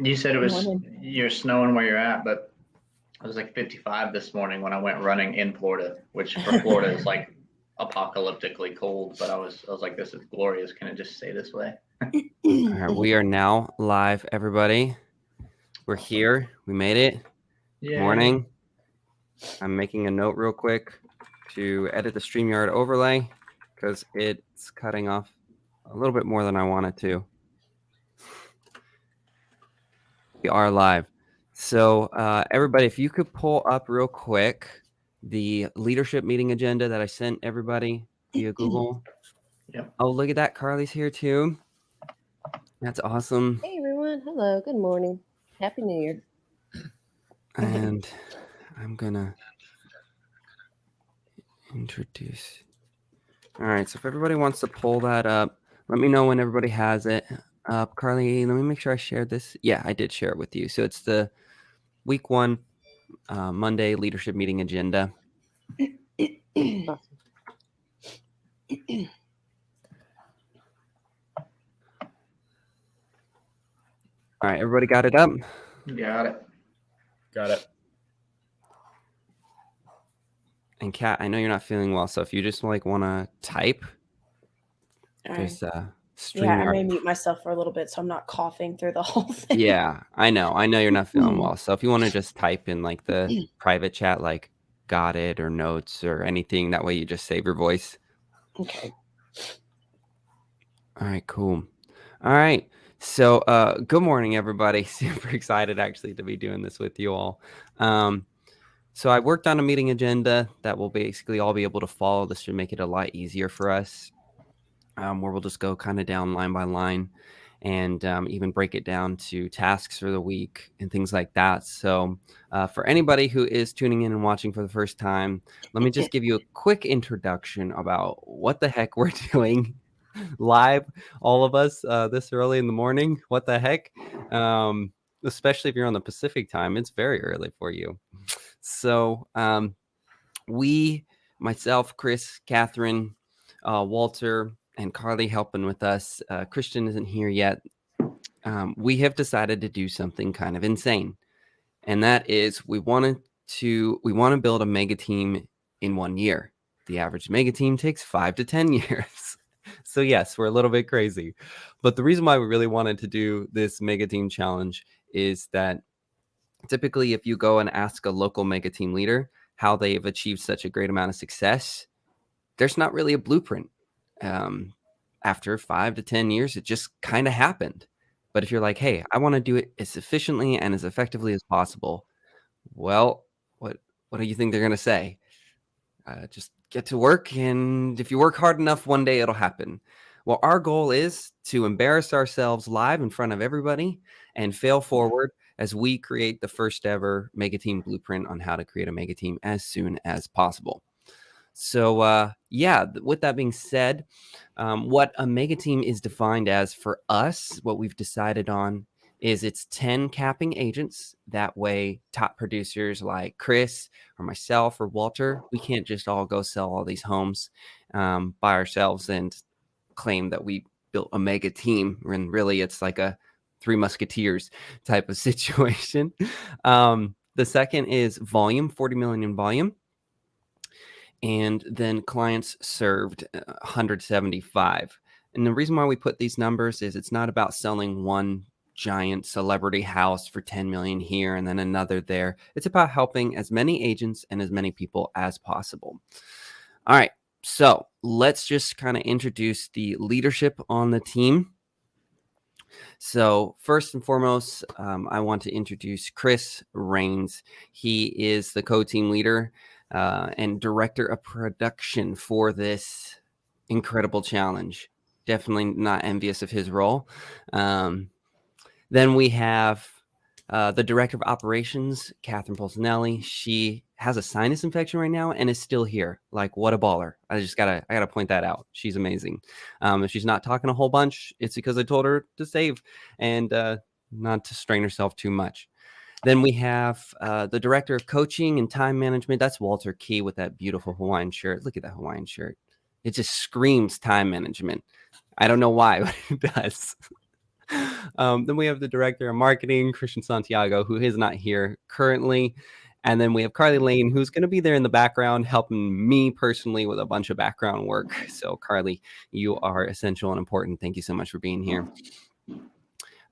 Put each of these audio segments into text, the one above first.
You said it was Morning. you're snowing where you're at, but it was like 55 this morning when I went running in Florida, which for Florida is like apocalyptically cold. But I was like, this is glorious. Can it just stay this way? All right, we are now live, everybody. We're here. We made it. Good morning. I'm making a note real quick to edit the StreamYard overlay because it's cutting off a little bit more than I wanted to. We are live. So everybody, if you could pull up real quick the leadership meeting agenda that I sent everybody via Google. Yep. Oh, look at that. Carly's here too. That's awesome. Hey, everyone. Hello. Good morning. Happy New Year. And I'm going to introduce. All right. So if everybody wants to pull that up, let me know when everybody has it up. Carly, let me make sure I shared this. Yeah, I did share it with you. So it's the week 1 Monday leadership meeting agenda. Awesome. All right. Everybody got it up? Got it. Got it. And Kat, I know you're not feeling well, so if you just want to type, All there's right. StreamYard. Yeah, I may mute myself for a little bit so I'm not coughing through the whole thing. Yeah, I know you're not feeling well. So if you want to just type in like the private chat, like got it or notes or anything, that way you just save your voice. Okay. All right, cool. All right. So good morning, everybody. Super excited actually to be doing this with you all. So I worked on a meeting agenda that we'll basically all be able to follow. This should make it a lot easier for us, where we'll just go kind of down line by line and even break it down to tasks for the week and things like that. So for anybody who is tuning in and watching for the first time, let me just give you a quick introduction about what the heck we're doing live, all of us this early in the morning. What the heck? Especially if you're on the Pacific time, it's very early for you. So myself, Chris, Catherine, Walter, and Carly helping with us. Christian isn't here yet. We have decided to do something kind of insane. And that is we want to build a mega team in 1 year. The average mega team takes 5 to 10 years. So yes, we're a little bit crazy. But the reason why we really wanted to do this mega team challenge is that typically if you go and ask a local mega team leader how they've achieved such a great amount of success, there's not really a blueprint. After 5 to 10 years, it just kind of happened. But if you're like, hey, I want to do it as efficiently and as effectively as possible, well, what do you think they're going to say? Just get to work, and if you work hard enough, one day it'll happen. Well, our goal is to embarrass ourselves live in front of everybody and fail forward as we create the first ever mega team blueprint on how to create a mega team as soon as possible. So with that being said, what a mega team is defined as for us, what we've decided on is it's 10 capping agents. That way, top producers like Chris or myself or Walter, we can't just all go sell all these homes by ourselves and claim that we built a mega team. And really, it's like a Three Musketeers type of situation. The second is volume, 40 million in volume. And then clients served 175. And the reason why we put these numbers is it's not about selling one giant celebrity house for 10 million here and then another there. It's about helping as many agents and as many people as possible. All right. So let's just kind of introduce the leadership on the team. So first and foremost, I want to introduce Chris Rains. He is the co-team leader and director of production for this incredible challenge. Definitely not envious of his role. Then we have the director of operations, Catherine Polsinelli. She has a sinus infection right now and is still here. Like, what a baller. I gotta point that out. She's amazing. If she's not talking a whole bunch, it's because I told her to save and not to strain herself too much. Then we have the director of coaching and time management. That's Walter Key with that beautiful Hawaiian shirt. Look at that Hawaiian shirt. It just screams time management. I don't know why, but it does. Then we have the director of marketing, Christian Santiago, who is not here currently. And then we have Carly Lane, who's going to be there in the background, helping me personally with a bunch of background work. So, Carly, you are essential and important. Thank you so much for being here.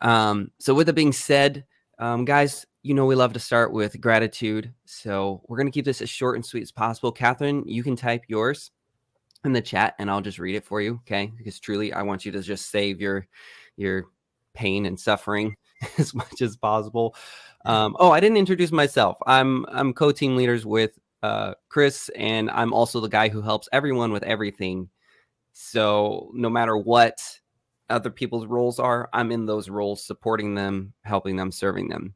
So, with that being said, guys, we love to start with gratitude. So, we're going to keep this as short and sweet as possible. Catherine, you can type yours in the chat and I'll just read it for you. Okay. Because truly, I want you to just save your pain and suffering as much as possible. I didn't introduce myself. I'm co-team leaders with Chris, and I'm also the guy who helps everyone with everything. So no matter what other people's roles are, I'm in those roles, supporting them, helping them, serving them.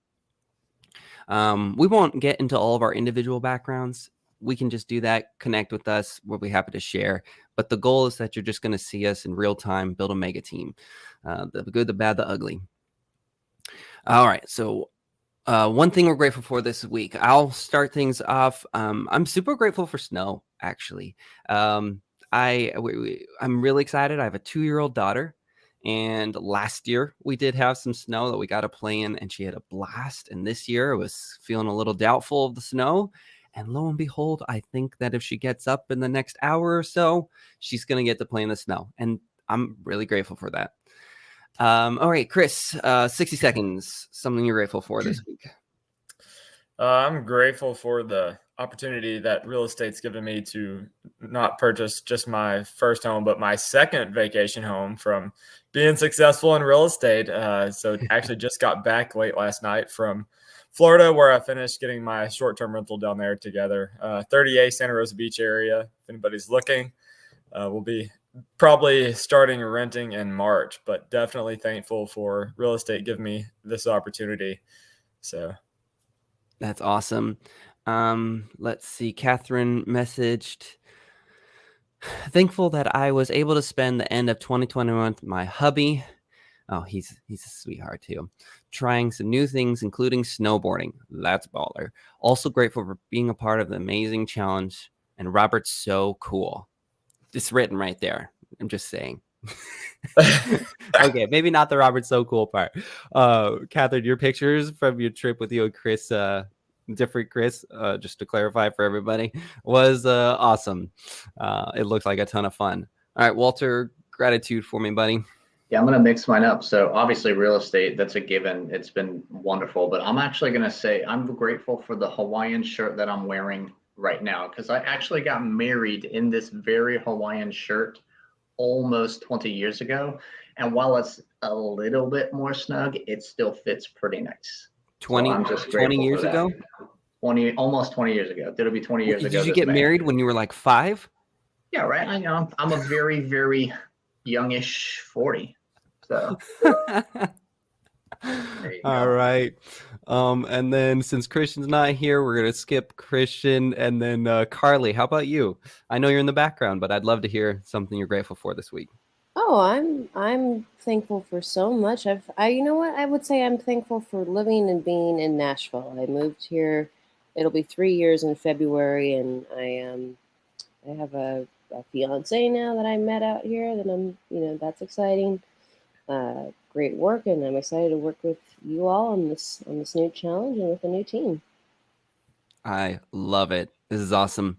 We won't get into all of our individual backgrounds. We can just do that, connect with us. We'll be happy to share. But the goal is that you're just going to see us in real time, build a mega team. The good, the bad, the ugly. All right. So one thing we're grateful for this week, I'll start things off. I'm super grateful for snow, actually. I'm really excited. I have a 2-year-old daughter. And last year we did have some snow that we got to play in, and she had a blast. And this year I was feeling a little doubtful of the snow. And lo and behold, I think that if she gets up in the next hour or so, she's going to get to play in the snow. And I'm really grateful for that. All right, Chris, 60 seconds, something you're grateful for this week. I'm grateful for the opportunity that real estate's given me to not purchase just my first home, but my second vacation home from being successful in real estate. So actually just got back late last night from Florida, where I finished getting my short-term rental down there together. 30A Santa Rosa Beach area. If anybody's looking, we'll be probably starting renting in March, but definitely thankful for real estate giving me this opportunity. So that's awesome. Let's see. Catherine messaged, thankful that I was able to spend the end of 2021 with my hubby. Oh, he's a sweetheart too. Trying some new things, including snowboarding. That's baller. Also grateful for being a part of the amazing challenge. And Robert's so cool. It's written right there. I'm just saying. Okay, maybe not the Robert's so cool part. Catherine, your pictures from your trip with you and Chris, different Chris, just to clarify for everybody, was awesome. It looked like a ton of fun. All right, Walter, gratitude for me, buddy. Yeah, I'm going to mix mine up. So obviously real estate, that's a given. It's been wonderful, but I'm actually going to say I'm grateful for the Hawaiian shirt that I'm wearing right now, because I actually got married in this very Hawaiian shirt almost 20 years ago. And while it's a little bit more snug, it still fits pretty nice. 20, so I'm just 20 years ago? 20, almost 20 years ago. It'll be 20 years ago. Did you get married when you were like 5? Yeah, right. I know. I'm a very, very youngish 40. So. All right. And then since Christian's not here, we're gonna skip Christian, and then Carly, how about you? I know you're in the background, but I'd love to hear something you're grateful for this week. Oh, I'm thankful for so much. You know what? I would say I'm thankful for living and being in Nashville. I moved here. It'll be 3 years in February, and I have a fiance now that I met out here. That's exciting. Great work, and I'm excited to work with you all on this new challenge and with a new team. I love it. This is awesome.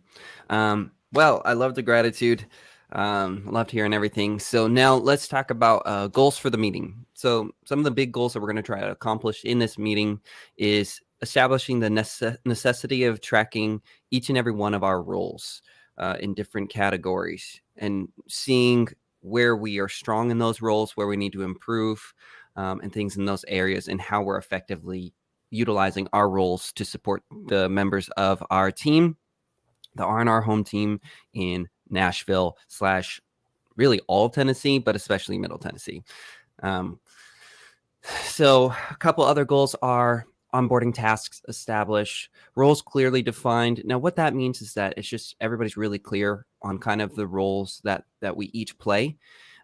Well, I love the gratitude. Loved hearing everything. So now let's talk about goals for the meeting. So some of the big goals that we're going to try to accomplish in this meeting is establishing the necessity of tracking each and every one of our roles in different categories, and seeing where we are strong in those roles, where we need to improve, and things in those areas, and how we're effectively utilizing our roles to support the members of our team, the R&R home team in Nashville / really all of Tennessee, but especially Middle Tennessee. So a couple other goals are onboarding tasks established, roles clearly defined. Now, what that means is that it's just everybody's really clear on kind of the roles that we each play.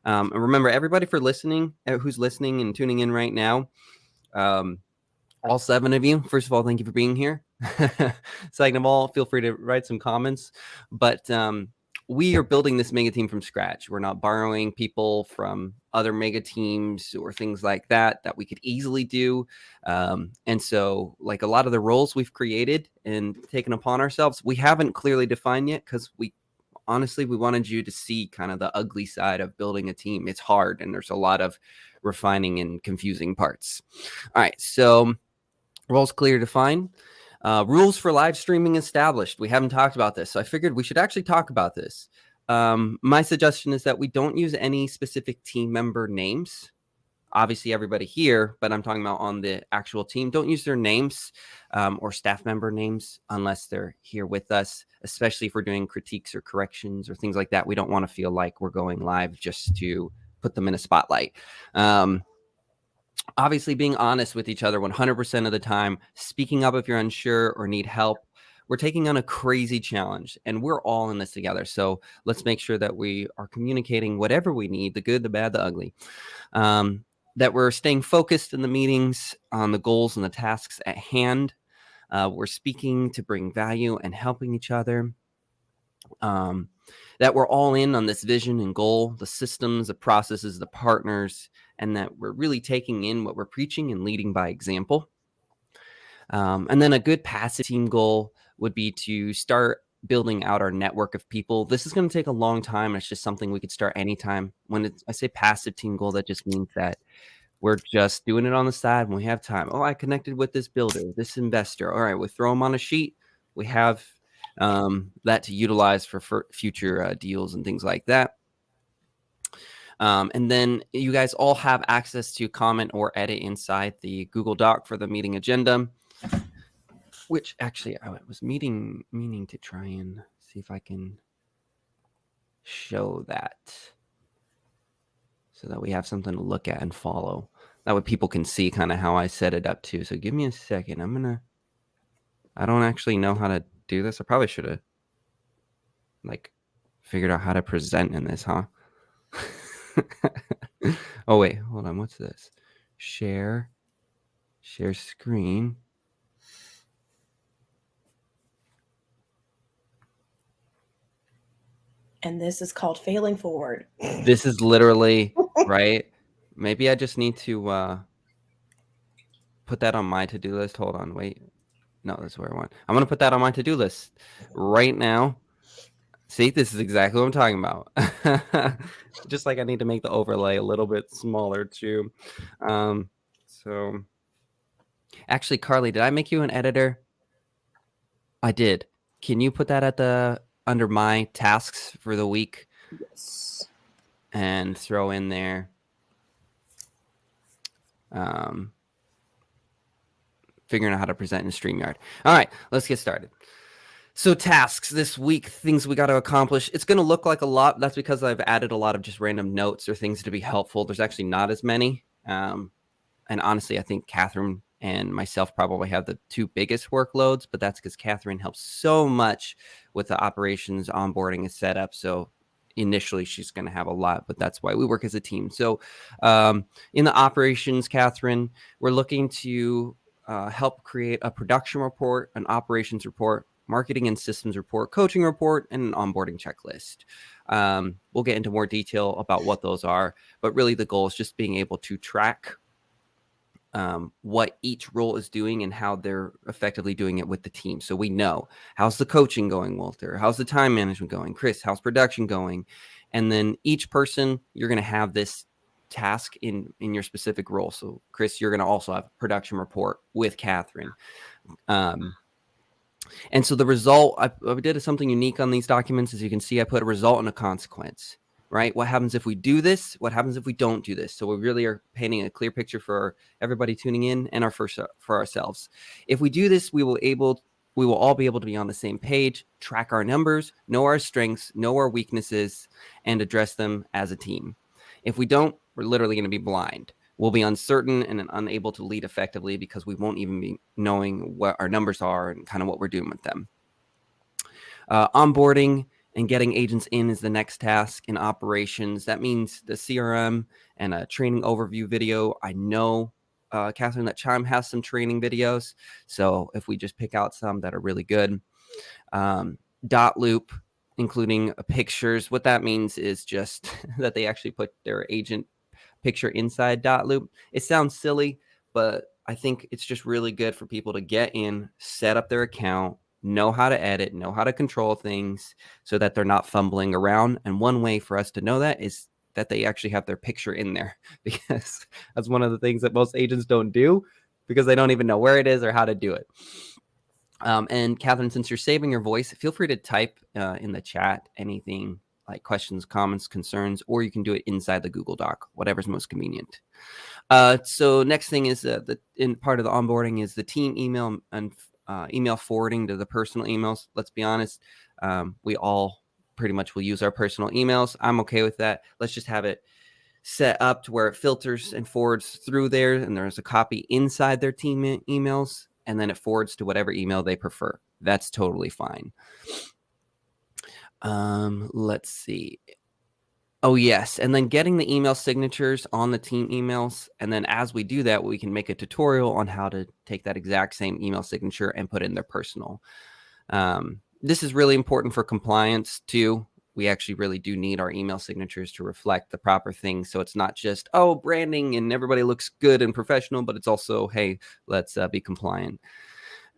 And remember, everybody who's listening and tuning in right now, all 7 of you, first of all, thank you for being here. Second of all, feel free to write some comments. But we are building this mega team from scratch. We're not borrowing people from other mega teams or things like that we could easily do. And so like a lot of the roles we've created and taken upon ourselves, we haven't clearly defined yet because we wanted you to see kind of the ugly side of building a team. It's hard and there's a lot of refining and confusing parts. All right, so roles clear defined. Rules for live streaming established. We haven't talked about this, so I figured we should actually talk about this. My suggestion is that we don't use any specific team member names. Obviously, everybody here, but I'm talking about on the actual team. Don't use their names or staff member names unless they're here with us, especially if we're doing critiques or corrections or things like that. We don't want to feel like we're going live just to put them in a spotlight. Obviously, being honest with each other 100% of the time, speaking up if you're unsure or need help. We're taking on a crazy challenge and we're all in this together. So let's make sure that we are communicating whatever we need, the good, the bad, the ugly, that we're staying focused in the meetings on the goals and the tasks at hand. We're speaking to bring value and helping each other. That we're all in on this vision and goal, the systems, the processes, the partners, and that we're really taking in what we're preaching and leading by example. And then a good passive team goal would be to start building out our network of people. This is going to take a long time. It's just something we could start anytime. When I say passive team goal, that just means that we're just doing it on the side when we have time. Oh, I connected with this builder, this investor. All right, we throw them on a sheet. We have that to utilize for future deals and things like that. And then you guys all have access to comment or edit inside the Google Doc for the meeting agenda, which actually I was meaning to try and see if I can show that so that we have something to look at and follow. That way people can see kind of how I set it up too. So give me a second. I don't actually know how to do this. I probably should have figured out how to present in this, huh? Oh wait, hold on. What's this? Share screen. And this is called failing forward. This is literally right. Maybe I just need to put that on my to-do list. Hold on, wait. No, that's where I want. I'm gonna put that on my to-do list right now. See, this is exactly what I'm talking about. Just like I need to make the overlay a little bit smaller too. So actually, Carly, did I make you an editor? I did. Can you put that under my tasks for the week? Yes. And throw in there figuring out how to present in StreamYard. All right, let's get started. So tasks this week, things we got to accomplish. It's going to look like a lot. That's because I've added a lot of just random notes or things to be helpful. There's actually not as many. And honestly, I think Catherine and myself probably have the two biggest workloads, but that's because Catherine helps so much with the operations, onboarding, and setup. So initially she's going to have a lot, but that's why we work as a team. So in the operations, Catherine, we're looking to help create a production report, an operations report, marketing and systems report, coaching report, and an onboarding checklist. We'll get into more detail about what those are, but really the goal is just being able to track what each role is doing and how they're effectively doing it with the team. So we know, how's the coaching going, Walter? How's the time management going? Chris, how's production going? And then each person, you're going to have this task in your specific role. So Chris, you're going to also have a production report with Catherine. And so the result, I did something unique on these documents. As you can see, I put a result and a consequence, right? What happens if we do this? What happens if we don't do this? So we really are painting a clear picture for everybody tuning in and for ourselves. If we do this, we will all be able to be on the same page, track our numbers, know our strengths, know our weaknesses, and address them as a team. If we don't, we're literally going to be blind. We'll be uncertain and unable to lead effectively because we won't even be knowing what our numbers are and kind of what we're doing with them. Onboarding and getting agents in is the next task in operations. That means the CRM and a training overview video. I know, Catherine, that Chime has some training videos. So if we just pick out some that are really good. Dot loop including pictures. What that means is just that they actually put their agent picture inside Dotloop. It sounds silly, but I think it's just really good for people to get in, set up their account, know how to edit, know how to control things so that they're not fumbling around. And one way for us to know that is that they actually have their picture in there, because that's one of the things that most agents don't do, because they don't even know where it is or how to do it. And Catherine, since you're saving your voice, feel free to type in the chat anything like questions, comments, concerns, or you can do it inside the Google Doc, whatever's most convenient. So next thing is in part of the onboarding is the team email and email forwarding to the personal emails. Let's be honest, we all pretty much will use our personal emails. I'm okay with that. Let's just have it set up to where it filters and forwards through there, and there's a copy inside their team emails, and then it forwards to whatever email they prefer. That's totally fine. Let's see. Oh, yes. And then getting the email signatures on the team emails. And then as we do that, we can make a tutorial on how to take that exact same email signature and put it in their personal. This is really important for compliance too. We actually really do need our email signatures to reflect the proper things. So it's not just, oh, branding and everybody looks good and professional, but it's also, hey, let's be compliant.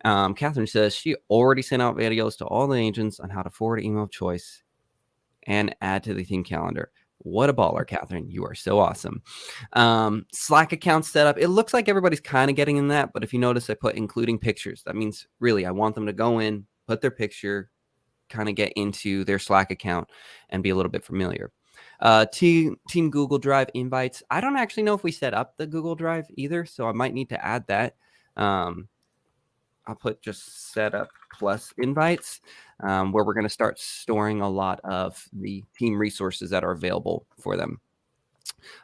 Catherine says she already sent out videos to all the agents on how to forward email of choice and add to the team calendar. What a baller, Catherine. You are so awesome. Slack account setup. It looks like everybody's kind of getting in that, but if you notice, I put including pictures. That means really I want them to go in, put their picture, kind of get into their Slack account and be a little bit familiar. Team Google Drive invites. I don't actually know if we set up the Google Drive either, so I might need to add that. I'll put just set up plus invites, where we're going to start storing a lot of the team resources that are available for them.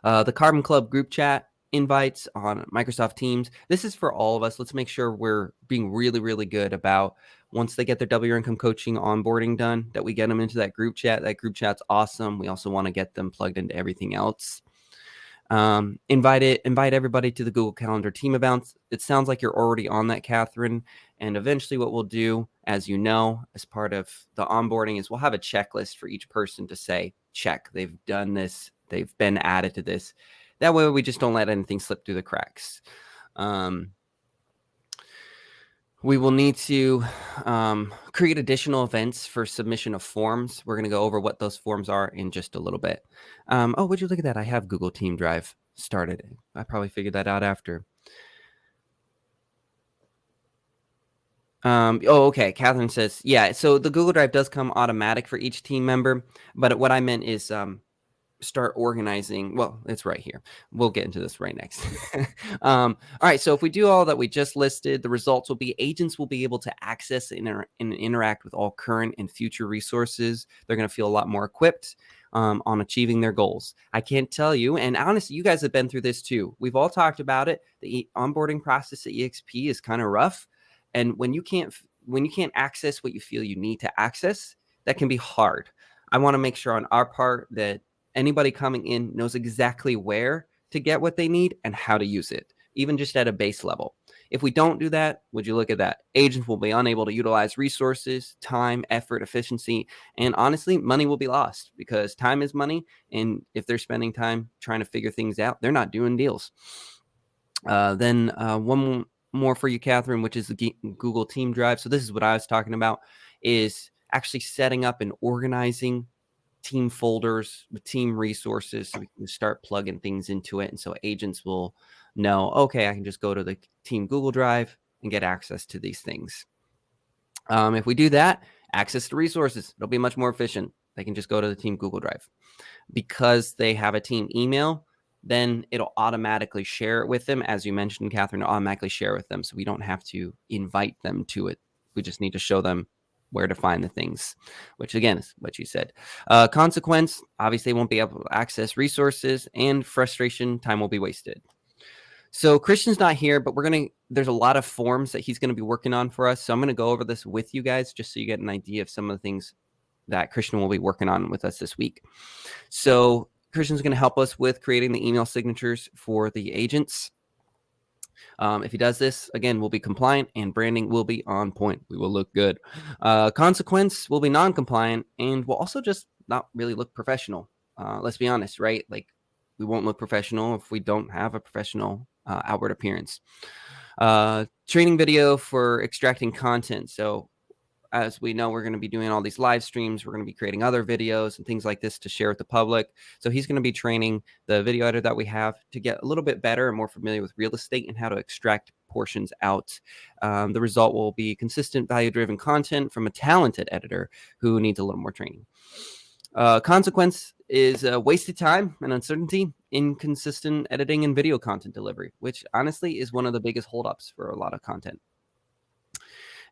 The Carbon Club group chat invites on Microsoft Teams. This is for all of us. Let's make sure we're being really, really good about once they get their Double Your Income coaching onboarding done, that we get them into that group chat. That group chat's awesome. We also want to get them plugged into everything else. Invite everybody to the Google Calendar team events. It sounds like you're already on that, Catherine. And eventually what we'll do, as you know, as part of the onboarding, is we'll have a checklist for each person to say, check, they've done this, they've been added to this. That way we just don't let anything slip through the cracks. We will need to create additional events for submission of forms. We're going to go over what those forms are in just a little bit. Oh, would you look at that? I have Google Team Drive started. I probably figured that out after. Okay. Catherine says, yeah, so the Google Drive does come automatic for each team member. But what I meant is start organizing. Well, it's right here. We'll get into this right next. All right. So if we do all that we just listed, the results will be agents will be able to access and interact with all current and future resources. They're going to feel a lot more equipped on achieving their goals. I can't tell you. And honestly, you guys have been through this too. We've all talked about it. The onboarding process at EXP is kind of rough. And when you can't access what you feel you need to access, that can be hard. I want to make sure on our part that anybody coming in knows exactly where to get what they need and how to use it, even just at a base level. If we don't do that, would you look at that? Agents will be unable to utilize resources, time, effort, efficiency, and honestly, money will be lost because time is money. And if they're spending time trying to figure things out, they're not doing deals. Then one more for you, Catherine, which is the Google Team Drive. So this is what I was talking about, is actually setting up and organizing team folders with team resources so we can start plugging things into it. And so agents will know, okay, I can just go to the team Google Drive and get access to these things. If we do that, access to resources, it'll be much more efficient. They can just go to the team Google Drive. Because they have a team email, then it'll automatically share it with them. As you mentioned, Catherine, it'll automatically share with them. So we don't have to invite them to it. We just need to show them where to find the things, which again is what you said. Consequence, obviously they won't be able to access resources, and frustration, time will be wasted. So Christian's not here, but there's a lot of forms that he's going to be working on for us. So I'm going to go over this with you guys just so you get an idea of some of the things that Christian will be working on with us this week. So Christian's going to help us with creating the email signatures for the agents. If he does this, again, we'll be compliant and branding will be on point. We will look good. Consequence will be non-compliant and will also just not really look professional. Let's be honest, right? Like, we won't look professional if we don't have a professional outward appearance. Training video for extracting content. So as we know, we're going to be doing all these live streams. We're going to be creating other videos and things like this to share with the public. So he's going to be training the video editor that we have to get a little bit better and more familiar with real estate and how to extract portions out. The result will be consistent value-driven content from a talented editor who needs a little more training. Consequence is wasted time and uncertainty, inconsistent editing and video content delivery, which honestly is one of the biggest holdups for a lot of content.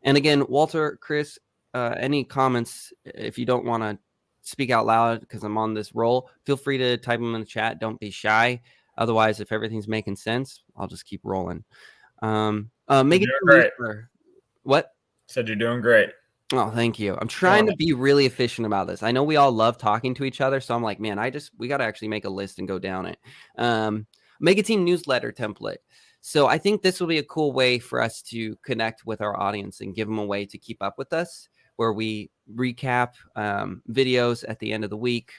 And again, Walter, Chris, any comments? If you don't want to speak out loud because I'm on this roll, feel free to type them in the chat. Don't be shy. Otherwise, if everything's making sense, I'll just keep rolling. Make it great. What? Said you're doing great. Oh, thank you. I'm trying to be really efficient about this. I know we all love talking to each other, so I'm like, man, we got to actually make a list and go down it. Make a team newsletter template. So I think this will be a cool way for us to connect with our audience and give them a way to keep up with us, where we recap videos at the end of the week,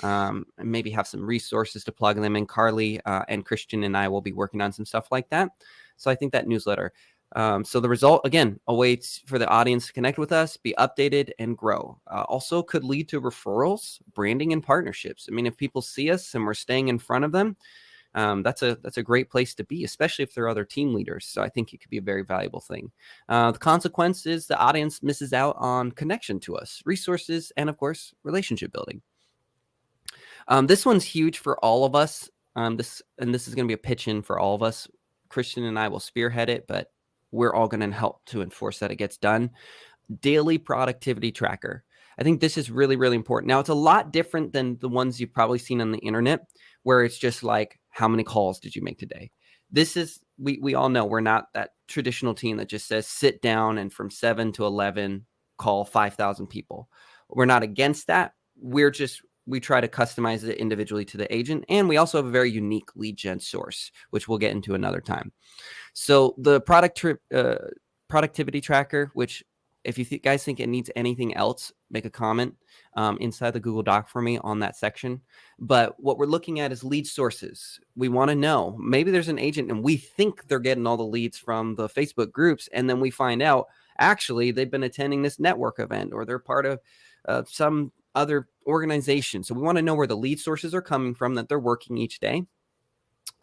and maybe have some resources to plug them in. Carly and Christian and I will be working on some stuff like that. So I think that newsletter. So the result, again, awaits for the audience to connect with us, be updated, and grow. Also could lead to referrals, branding, and partnerships. I mean, if people see us and we're staying in front of them, that's a great place to be, especially if they're other team leaders. So I think it could be a very valuable thing. The consequence is the audience misses out on connection to us, resources, and of course, relationship building. This one's huge for all of us. This is going to be a pitch in for all of us. Christian and I will spearhead it, but we're all going to help to enforce that it gets done. Daily productivity tracker. I think this is really, really important. Now, it's a lot different than the ones you've probably seen on the internet, where it's just like, how many calls did you make today? This is, we all know we're not that traditional team that just says sit down and from 7 to 11 call 5,000 people. We're not against that. We try to customize it individually to the agent. And we also have a very unique lead gen source, which we'll get into another time. So the productivity tracker, which if you guys think it needs anything else, make a comment inside the Google Doc for me on that section. But what we're looking at is lead sources. We want to know, maybe there's an agent and we think they're getting all the leads from the Facebook groups. And then we find out, actually, they've been attending this network event or they're part of some other organization. So we want to know where the lead sources are coming from, that they're working each day.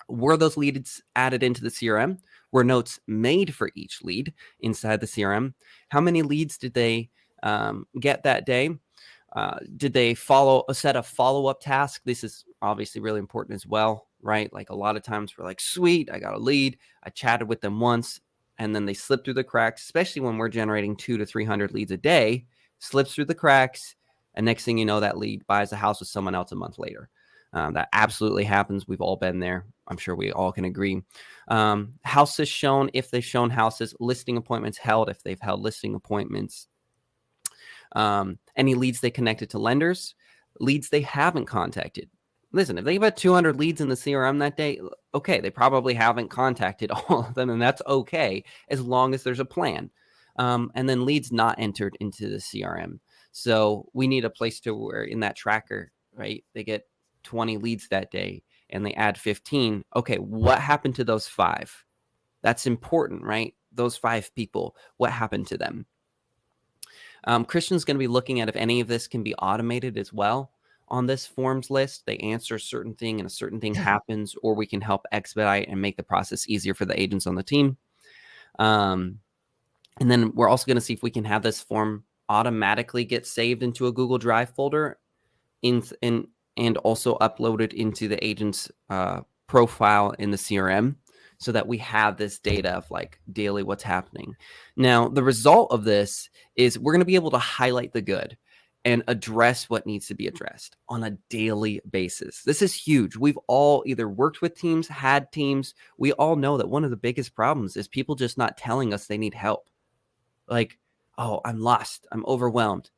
Were those leads added into the CRM? Were notes made for each lead inside the CRM? How many leads did they get that day? Did they follow a set of follow-up tasks? This is obviously really important as well, right? Like a lot of times we're like, sweet, I got a lead. I chatted with them once and then they slip through the cracks, especially when we're generating 200 to 300 leads a day, slips through the cracks. And next thing you know, that lead buys a house with someone else a month later. That absolutely happens. We've all been there. I'm sure we all can agree. Houses shown, if they've shown houses, listing appointments held, if they've held listing appointments. Any leads they connected to lenders, leads they haven't contacted. Listen, if they have 200 leads in the CRM that day, okay, they probably haven't contacted all of them, and that's okay as long as there's a plan. And then leads not entered into the CRM. So we need a place to where in that tracker, right, they get 20 leads that day and they add 15. Okay, what happened to those 5? That's important, right? Those 5 people, what happened to them? Christian's going to be looking at if any of this can be automated as well on this forms list. They answer a certain thing and a certain thing happens, or we can help expedite and make the process easier for the agents on the team. And then we're also going to see if we can have this form automatically get saved into a Google Drive folder and also uploaded into the agent's profile in the CRM, so that we have this data of like daily what's happening. Now, the result of this is we're going to be able to highlight the good and address what needs to be addressed on a daily basis. This is huge. We've all either worked with teams, had teams. We all know that one of the biggest problems is people just not telling us they need help. Like, oh, I'm lost. I'm overwhelmed.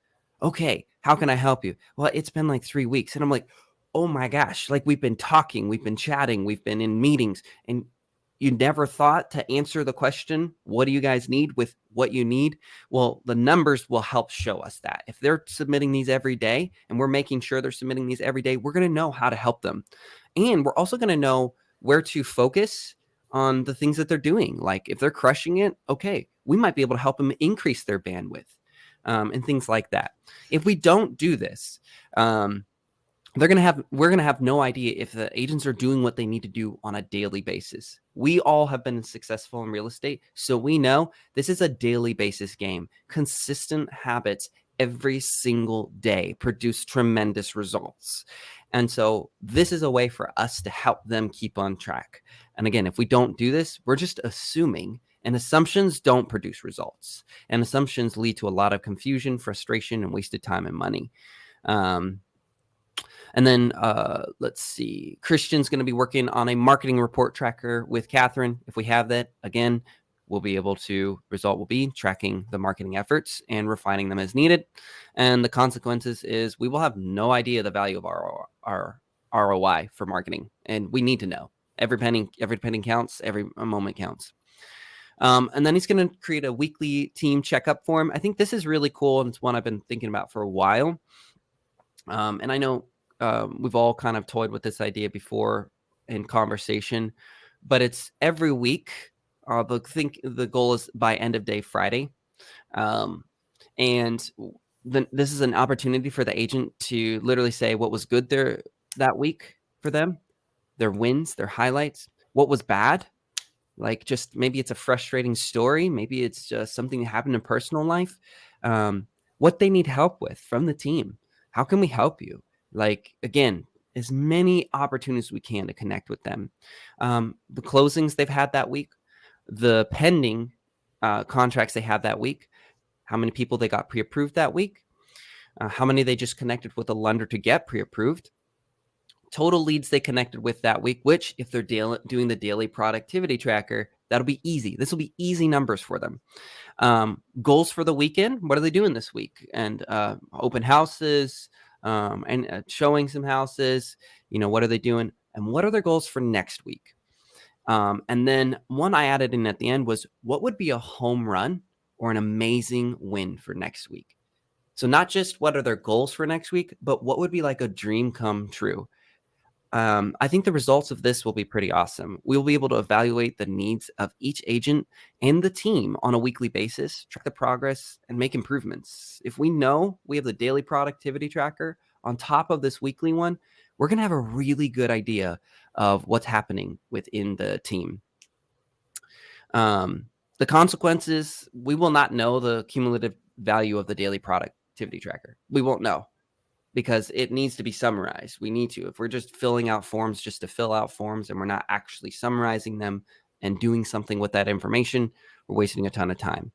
Okay, how can I help you? Well, it's been like 3 weeks. And I'm like, oh my gosh, like we've been talking, we've been chatting, we've been in meetings, and you never thought to answer the question, what do you guys need with what you need? Well, the numbers will help show us that. If they're submitting these every day and we're making sure they're submitting these every day, we're going to know how to help them. And we're also going to know where to focus on the things that they're doing. Like if they're crushing it, okay, we might be able to help them increase their bandwidth and things like that. If we don't do this, we're going to have no idea if the agents are doing what they need to do on a daily basis. We all have been successful in real estate, so we know this is a daily basis game. Consistent habits every single day produce tremendous results. And so this is a way for us to help them keep on track. And again, if we don't do this, we're just assuming, and assumptions don't produce results. And assumptions lead to a lot of confusion, frustration, and wasted time and money. And then let's see, Christian's going to be working on a marketing report tracker with Catherine. If we have that, again, we'll be able to, result will be tracking the marketing efforts and refining them as needed. And the consequences is we will have no idea the value of our ROI for marketing. And we need to know. Every penny counts, every moment counts. And then he's going to create a weekly team checkup form. I think this is really cool, and it's one I've been thinking about for a while. And I know we've all kind of toyed with this idea before in conversation, but it's every week. The goal is by end of day Friday. And this is an opportunity for the agent to literally say what was good there that week for them, their wins, their highlights, what was bad. Like just maybe it's a frustrating story. Maybe it's just something that happened in personal life. What they need help with from the team. How can we help you? Like, again, as many opportunities as we can to connect with them. The closings they've had that week, the pending contracts they had that week, how many people they got pre-approved that week, how many they just connected with a lender to get pre-approved, total leads they connected with that week, which if they're doing the daily productivity tracker, that'll be easy. This will be easy numbers for them. Goals for the weekend. What are they doing this week? And open houses and showing some houses. What are they doing? And what are their goals for next week? And then one I added in at the end was what would be a home run or an amazing win for next week? So not just what are their goals for next week, but what would be like a dream come true? I think the results of this will be pretty awesome. We'll be able to evaluate the needs of each agent and the team on a weekly basis, track the progress, and make improvements. If we know we have the daily productivity tracker on top of this weekly one, we're going to have a really good idea of what's happening within the team. The consequences, we will not know the cumulative value of the daily productivity tracker. We won't know. Because it needs to be summarized. We need to. If we're just filling out forms just to fill out forms and we're not actually summarizing them and doing something with that information, we're wasting a ton of time.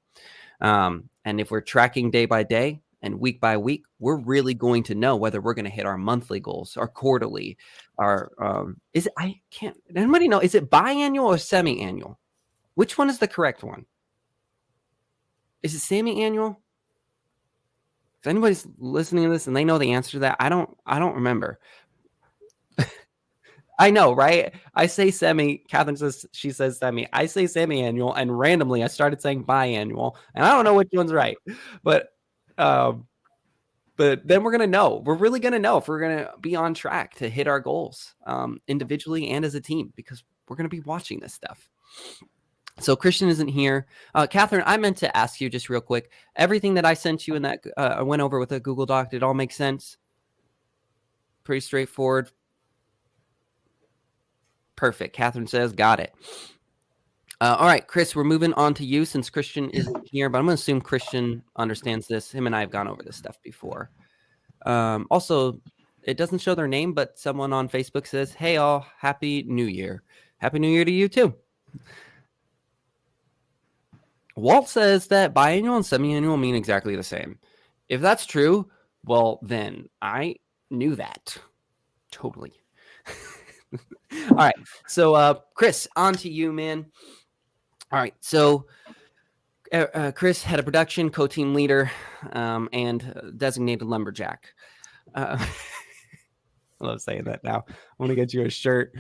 And if we're tracking day by day and week by week, we're really going to know whether we're going to hit our monthly goals, our quarterly, anybody know, is it biannual or semi-annual? Which one is the correct one? Is it semi-annual? If anybody's listening to this and they know the answer to that, I don't remember. I know, right? I say semi. Catherine says she says semi. I say semi-annual, and randomly I started saying biannual, and I don't know which one's right. But then we're gonna know. We're really gonna know if we're gonna be on track to hit our goals, individually and as a team, because we're gonna be watching this stuff. So Christian isn't here. Catherine, I meant to ask you just real quick. Everything that I sent you in that I went over with a Google Doc, did it all make sense? Pretty straightforward. Perfect. Catherine says, got it. All right, Chris, we're moving on to you since Christian isn't here, but I'm going to assume Christian understands this. Him and I have gone over this stuff before. Also, it doesn't show their name, but someone on Facebook says, hey, all, Happy New Year. Happy New Year to you, too. Walt says that biannual and semi-annual mean exactly the same. If that's true, well, then I knew that. Totally. All right. So, Chris, on to you, man. All right. So, Chris, head of production, co-team leader, and designated lumberjack. I love saying that now. I want to get you a shirt.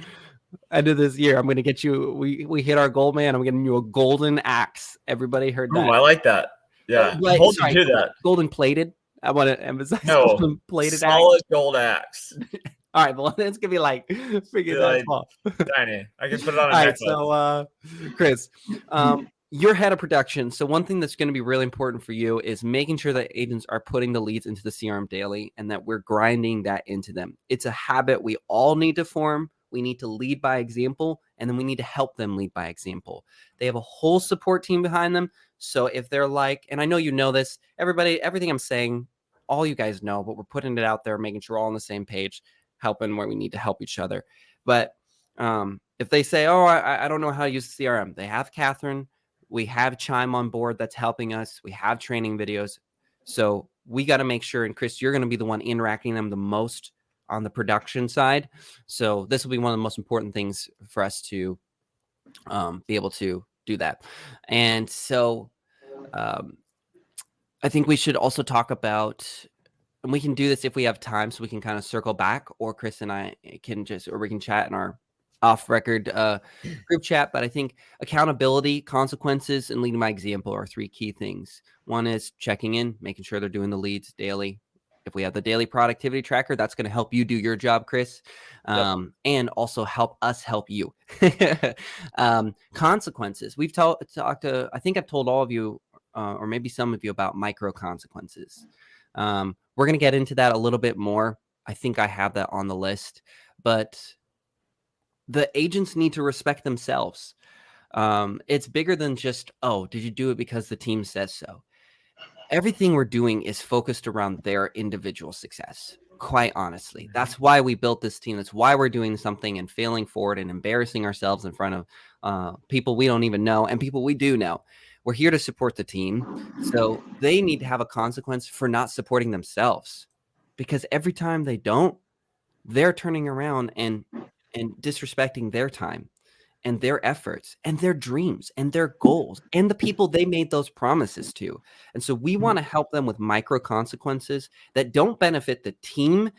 End of this year, I'm going to get you. We hit our goal, man. I'm getting you a golden axe. Everybody heard Ooh, that? I like that. Yeah, But, hold sorry, you to that. golden plated. I want to emphasize No, golden plated axe. solid gold axe. All right, well, it's gonna be like freaking that Like, small. tiny. I can put it on a All right, necklace. so Chris, you're head of production. So one thing that's going to be really important for you is making sure that agents are putting the leads into the CRM daily and that we're grinding that into them. It's a habit we all need to form. We need to lead by example, and then we need to help them lead by example. They have a whole support team behind them. So if they're like, and I know you know this, everybody, everything I'm saying, all you guys know, but we're putting it out there, making sure we're all on the same page, helping where we need to help each other. But if they say, oh, I don't know how to use CRM, they have Catherine. We have Chime on board that's helping us. We have training videos. So we got to make sure, and Chris, you're going to be the one interacting them the most on the production side. So this will be one of the most important things for us to be able to do that. And so I think we should also talk about, and we can do this if we have time, so we can kind of circle back, or Chris and I can just, or we can chat in our off record group chat. But I think accountability, consequences, and leading by example are three key things. One is checking in, making sure they're doing the leads daily. If we have the daily productivity tracker, that's going to help you do your job, Chris, and also help us help you. Consequences. We've talked to, I think I've told all of you, or maybe some of you, about micro consequences. We're going to get into that a little bit more. I think I have that on the list, but the agents need to respect themselves. It's bigger than just, oh, did you do it because the team says so? Everything we're doing is focused around their individual success. Quite honestly, that's why we built this team. That's why we're doing something and failing forward and embarrassing ourselves in front of people we don't even know and people we do know. We're here to support the team. So they need to have a consequence for not supporting themselves, because every time they don't, they're turning around and disrespecting their time and their efforts and their dreams and their goals and the people they made those promises to. And so we want to help them with micro consequences that don't benefit the team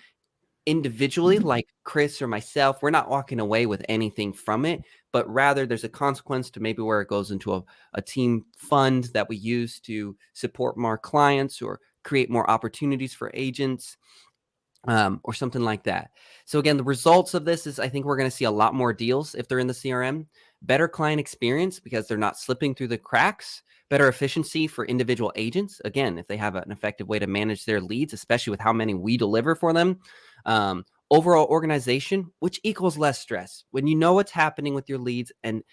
individually, like Chris or myself. We're not walking away with anything from it, but rather there's a consequence to maybe where it goes into a team fund that we use to support more clients or create more opportunities for agents. Or something like that. So again, the results of this is, I think we're going to see a lot more deals if they're in the CRM, better client experience because they're not slipping through the cracks, better efficiency for individual agents. Again, if they have an effective way to manage their leads, especially with how many we deliver for them, overall organization, which equals less stress. When you know what's happening with your leads and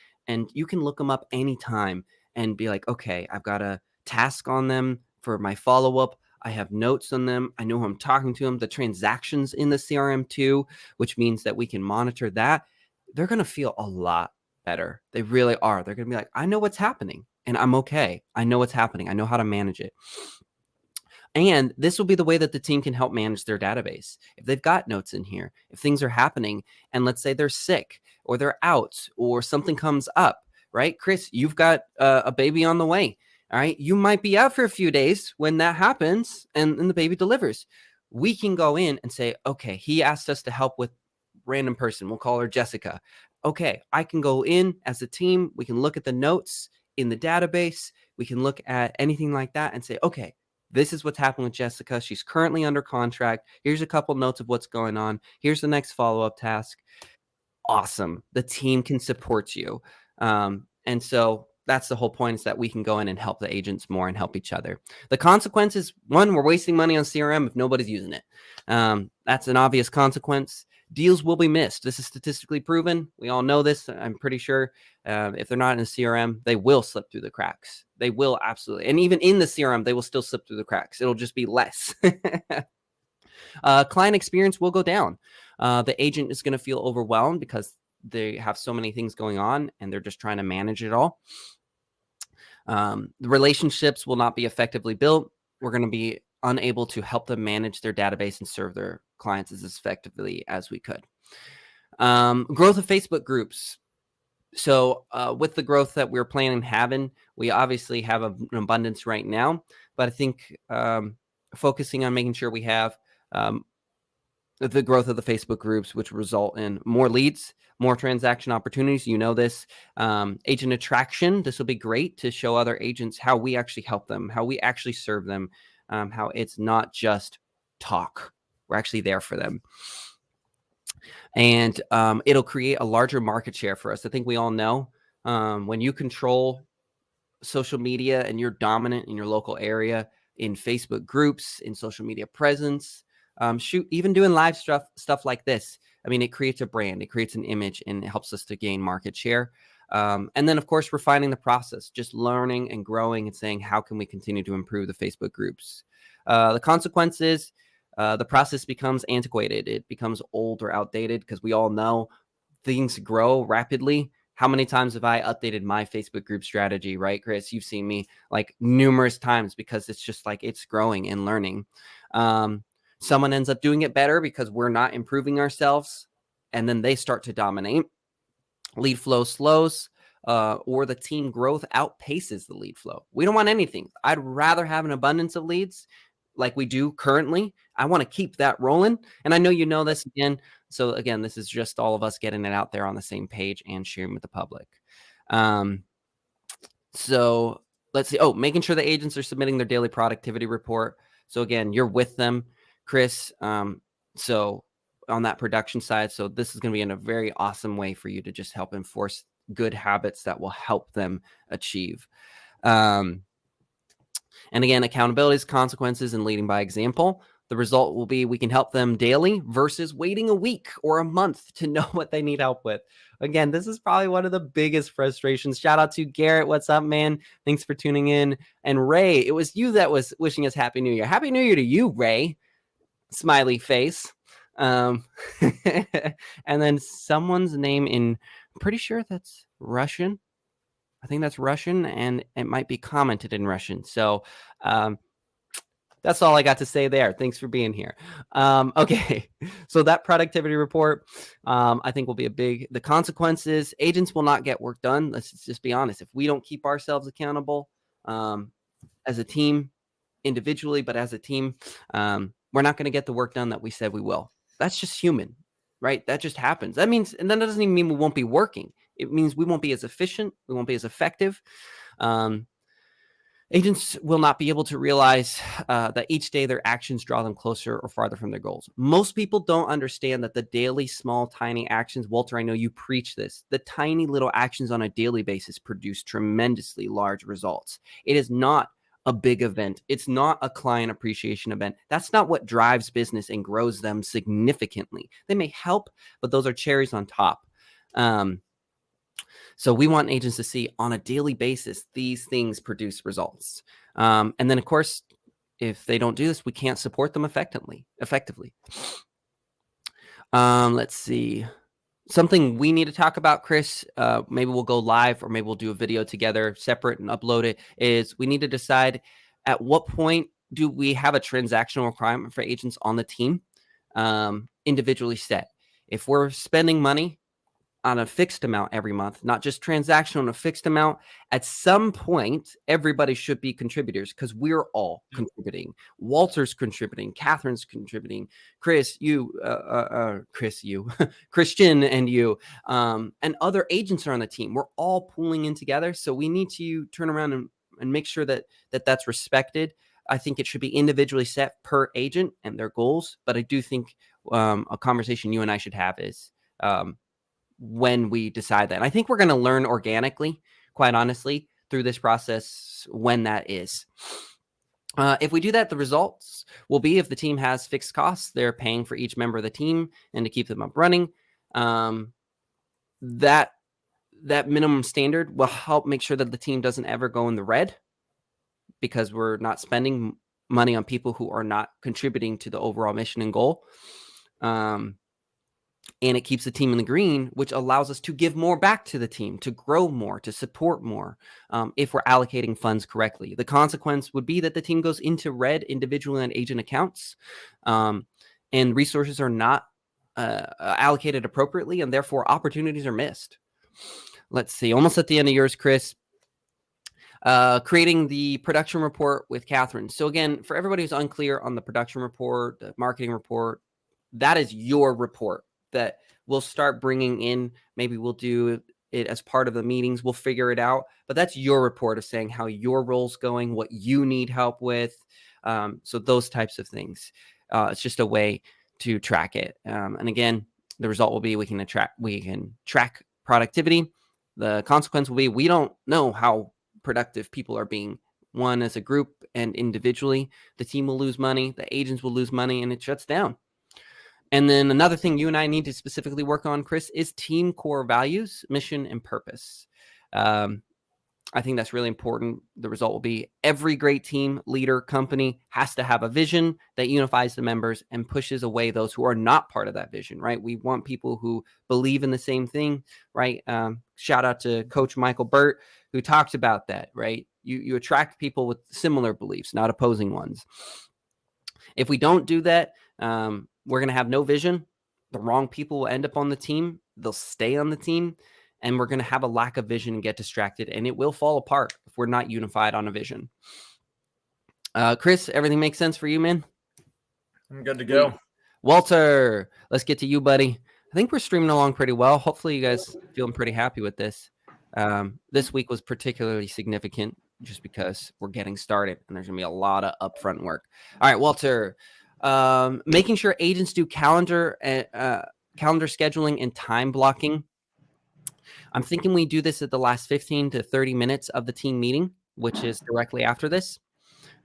you can look them up anytime and be like, okay, I've got a task on them for my follow-up. I have notes on them. I know who I'm talking to them. The transactions in the CRM too, which means that we can monitor that. They're going to feel a lot better. They really are. They're going to be like, I know what's happening and I'm okay. I know what's happening. I know how to manage it. And this will be the way that the team can help manage their database. If they've got notes in here, if things are happening, and let's say they're sick or they're out or something comes up, right? Chris, you've got a baby on the way. All right. You might be out for a few days when that happens and the baby delivers. We can go in and say, okay, he asked us to help with random person. We'll call her Jessica. Okay. I can go in as a team. We can look at the notes in the database. We can look at anything like that and say, okay, this is what's happening with Jessica. She's currently under contract. Here's a couple notes of what's going on. Here's the next follow-up task. Awesome. The team can support you. And so that's the whole point, is that we can go in and help the agents more and help each other. The consequences, one, we're wasting money on CRM if nobody's using it. That's an obvious consequence. Deals will be missed. This is statistically proven. We all know this. I'm pretty sure if they're not in a CRM, they will slip through the cracks. They will absolutely. And even in the CRM, they will still slip through the cracks. It'll just be less. Client experience will go down. The agent is going to feel overwhelmed because they have so many things going on and they're just trying to manage it all. The relationships will not be effectively built. We're going to be unable to help them manage their database and serve their clients as effectively as we could. Growth of Facebook groups. So with the growth that we're planning on having, we obviously have an abundance right now, but I think focusing on making sure we have the growth of the Facebook groups, which result in more leads, more transaction opportunities. You know this. Agent attraction. This will be great to show other agents how we actually help them, how we actually serve them, how it's not just talk. We're actually there for them. And it'll create a larger market share for us. I think we all know when you control social media and you're dominant in your local area, in Facebook groups, in social media presence, even doing live stuff like this. I mean, it creates a brand, it creates an image, and it helps us to gain market share. And then, of course, refining the process, just learning and growing and saying, how can we continue to improve the Facebook groups? The consequences, the process becomes antiquated. It becomes old or outdated because we all know things grow rapidly. How many times have I updated my Facebook group strategy, right, Chris? You've seen me like numerous times because it's just like it's growing and learning. Someone ends up doing it better because we're not improving ourselves, and then they start to dominate. Lead flow slows, or the team growth outpaces the lead flow. We don't want anything. I'd rather have an abundance of leads like we do currently. I want to keep that rolling. And I know you know this again. So again, this is just all of us getting it out there on the same page and sharing with the public. So let's see. Oh, making sure the agents are submitting their daily productivity report. So again, you're with them, Chris. So on that production side, so this is going to be in a very awesome way for you to just help enforce good habits that will help them achieve. And again, accountability, consequences, and leading by example. The result will be we can help them daily versus waiting a week or a month to know what they need help with. Again, this is probably one of the biggest frustrations. Shout out to Garrett. What's up, man? Thanks for tuning in. And Ray, it was you that was wishing us Happy New Year. Happy New Year to you, Ray. Smiley face. And then someone's name I'm pretty sure that's Russian. I think that's Russian, and it might be commented in Russian. So that's all I got to say there. Thanks for being here. Okay, so that productivity report, I think will be the consequences. Agents will not get work done. Let's just be honest. If we don't keep ourselves accountable as a team, individually, but as a team, we're not going to get the work done that we said we will. That's just human, right? That just happens. That means, and that doesn't even mean we won't be working. It means we won't be as efficient. We won't be as effective. Agents will not be able to realize that each day their actions draw them closer or farther from their goals. Most people don't understand that the daily, small, tiny actions, Walter, I know you preach this, the tiny little actions on a daily basis produce tremendously large results. It is not a big event. It's not a client appreciation event. That's not what drives business and grows them significantly. They may help, but those are cherries on top. So we want agents to see on a daily basis, these things produce results. And then, of course, if they don't do this, we can't support them effectively. Let's see. Something we need to talk about, Chris, maybe we'll go live or maybe we'll do a video together separate and upload it, is we need to decide at what point do we have a transactional requirement for agents on the team individually set. If we're spending money on a fixed amount every month, not just transactional on a fixed amount, at some point, everybody should be contributors because we're all contributing. Walter's contributing, Catherine's contributing, Chris, you, Christian and you, and other agents are on the team. We're all pulling in together. So we need to turn around and make sure that's respected. I think it should be individually set per agent and their goals. But I do think a conversation you and I should have is when we decide that. And I think we're going to learn organically, quite honestly, through this process when that is. If we do that, the results will be if the team has fixed costs, they're paying for each member of the team and to keep them up running. That minimum standard will help make sure that the team doesn't ever go in the red because we're not spending money on people who are not contributing to the overall mission and goal. And it keeps the team in the green, which allows us to give more back to the team, to grow more, to support more, if we're allocating funds correctly. The consequence would be that the team goes into red individual and agent accounts, and resources are not allocated appropriately, and therefore opportunities are missed. Let's see, almost at the end of yours, Chris. Creating the production report with Catherine. So again, for everybody who's unclear on the production report, the marketing report, that is your report that we'll start bringing in. Maybe we'll do it as part of the meetings. We'll figure it out. But that's your report of saying how your role's going, what you need help with. So those types of things. It's just a way to track it. And again, the result will be we can track productivity. The consequence will be we don't know how productive people are being. One, as a group and individually, the team will lose money, the agents will lose money, and it shuts down. And then another thing you and I need to specifically work on, Chris, is team core values, mission, and purpose. I think that's really important. The result will be every great team, leader, company has to have a vision that unifies the members and pushes away those who are not part of that vision, right? We want people who believe in the same thing, right? Shout out to Coach Michael Burt, who talked about that, right? You attract people with similar beliefs, not opposing ones. If we don't do that, we're going to have no vision. The wrong people will end up on the team. They'll stay on the team. And we're going to have a lack of vision and get distracted, and it will fall apart if we're not unified on a vision. Chris, everything makes sense for you, man? I'm good to go. Walter, let's get to you, buddy. I think we're streaming along pretty well. Hopefully you guys feeling pretty happy with this. This week was particularly significant just because we're getting started, and there's going to be a lot of upfront work. All right, Walter, making sure agents do calendar scheduling and time blocking. I'm thinking we do this at the last 15 to 30 minutes of the team meeting, which is directly after this.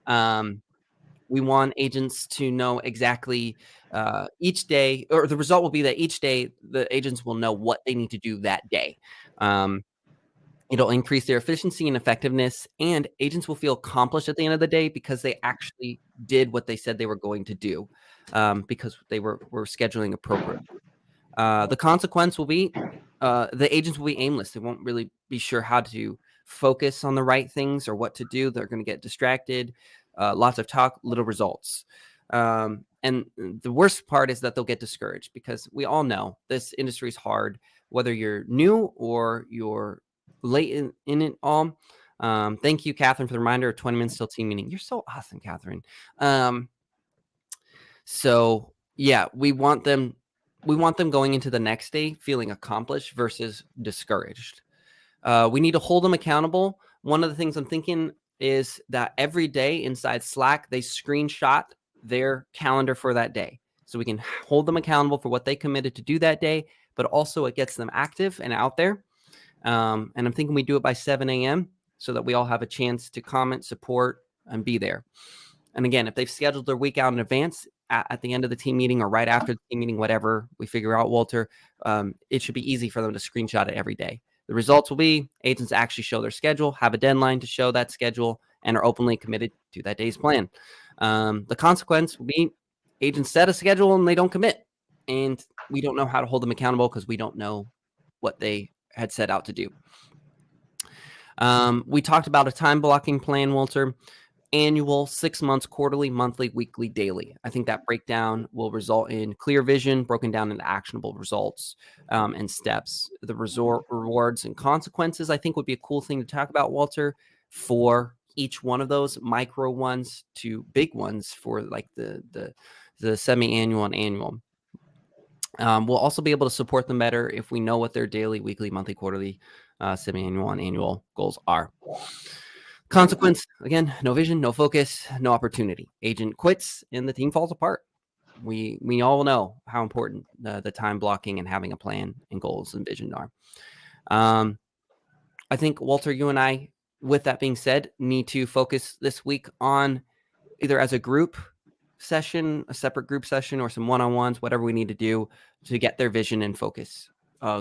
We want agents to know exactly each day, or the result will be that each day the agents will know what they need to do that day. It'll increase their efficiency and effectiveness, and agents will feel accomplished at the end of the day because they actually did what they said they were going to do, because they were scheduling appropriately. The consequence will be the agents will be aimless. They won't really be sure how to focus on the right things or what to do. They're going to get distracted. Lots of talk, little results. And the worst part is that they'll get discouraged because we all know this industry is hard, whether you're new or you're late in it all. Thank you, Catherine, for the reminder of 20 minutes till team meeting. You're so awesome, Catherine. So yeah, we want them going into the next day feeling accomplished versus discouraged. We need to hold them accountable. One of the things I'm thinking is that every day inside Slack, they screenshot their calendar for that day. So we can hold them accountable for what they committed to do that day, but also it gets them active and out there. And I'm thinking we do it by 7 a.m. so that we all have a chance to comment, support, and be there. And again, if they've scheduled their week out in advance, at the end of the team meeting or right after the team meeting, whatever we figure out, Walter, it should be easy for them to screenshot it every day. The results will be agents actually show their schedule, have a deadline to show that schedule, and are openly committed to that day's plan. The consequence will be agents set a schedule and they don't commit. And we don't know how to hold them accountable because we don't know what they had set out to do. We talked about a time blocking plan, Walter. Annual, 6 months, quarterly, monthly, weekly, daily. I think that breakdown will result in clear vision, broken down into actionable results and steps. The rewards and consequences, I think, would be a cool thing to talk about, Walter, for each one of those, micro ones to big ones for like the semi-annual and annual. We'll also be able to support them better if we know what their daily, weekly, monthly, quarterly, semi-annual, and annual goals are. Consequence, again, no vision, no focus, no opportunity. Agent quits and the team falls apart. We all know how important the time blocking and having a plan and goals and vision are. I think, Walter, you and I, with that being said, need to focus this week on either as a group session, a separate group session, or some one-on-ones, whatever we need to do to get their vision and focus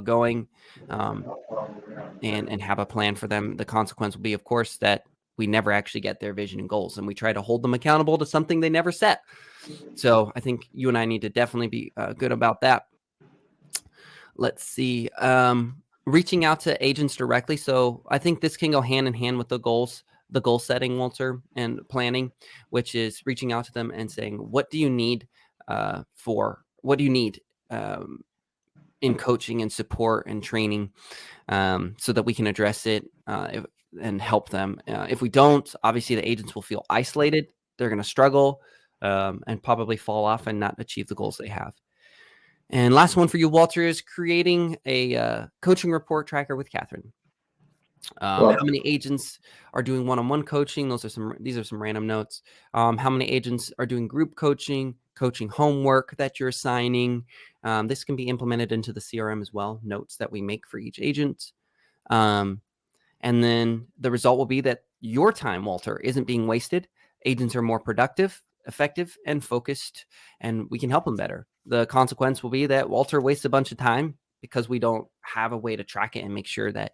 going and have a plan for them. The consequence will be, of course, that we never actually get their vision and goals, and we try to hold them accountable to something they never set. So I think you and I need to definitely be good about that. Let's see. Reaching out to agents directly. So I think this can go hand in hand with the goal setting, Walter, and planning, which is reaching out to them and saying, what do you need in coaching and support and training so that we can address it and help them. If we don't, obviously the agents will feel isolated. They're going to struggle and probably fall off and not achieve the goals they have. And last one for you, Walter, is creating a coaching report tracker with Catherine. How many agents are doing one-on-one coaching? These are some random notes. How many agents are doing group coaching homework that you're assigning? This can be implemented into the CRM as well, notes that we make for each agent. And then the result will be that your time, Walter, isn't being wasted. Agents are more productive, effective, and focused, and we can help them better. The consequence will be that Walter wastes a bunch of time because we don't have a way to track it and make sure that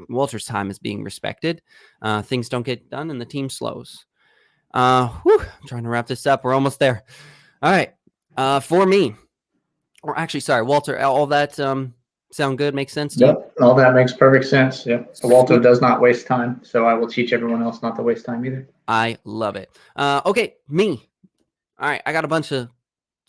Walter's time is being respected. Things don't get done and the team slows. I'm trying to wrap this up. We're almost there. All right. For me, or actually, sorry, Walter, all that sound good? Makes sense to you? Yep, all that makes perfect sense. Yep. Walter does not waste time, so I will teach everyone else not to waste time either. I love it. Okay, me. All right, I got a bunch of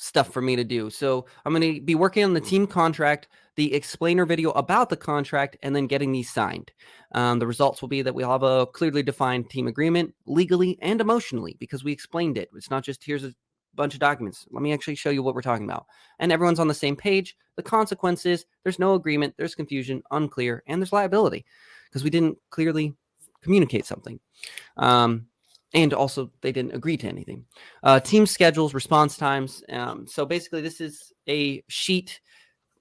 stuff for me to do. So I'm going to be working on the team contract, the explainer video about the contract, and then getting these signed. The results will be that we'll have a clearly defined team agreement legally and emotionally because we explained it. It's not just here's a bunch of documents. Let me actually show you what we're talking about. And everyone's on the same page. The consequences, there's no agreement, there's confusion, unclear, and there's liability because we didn't clearly communicate something. And also, they didn't agree to anything. Team schedules, response times. So basically, this is a sheet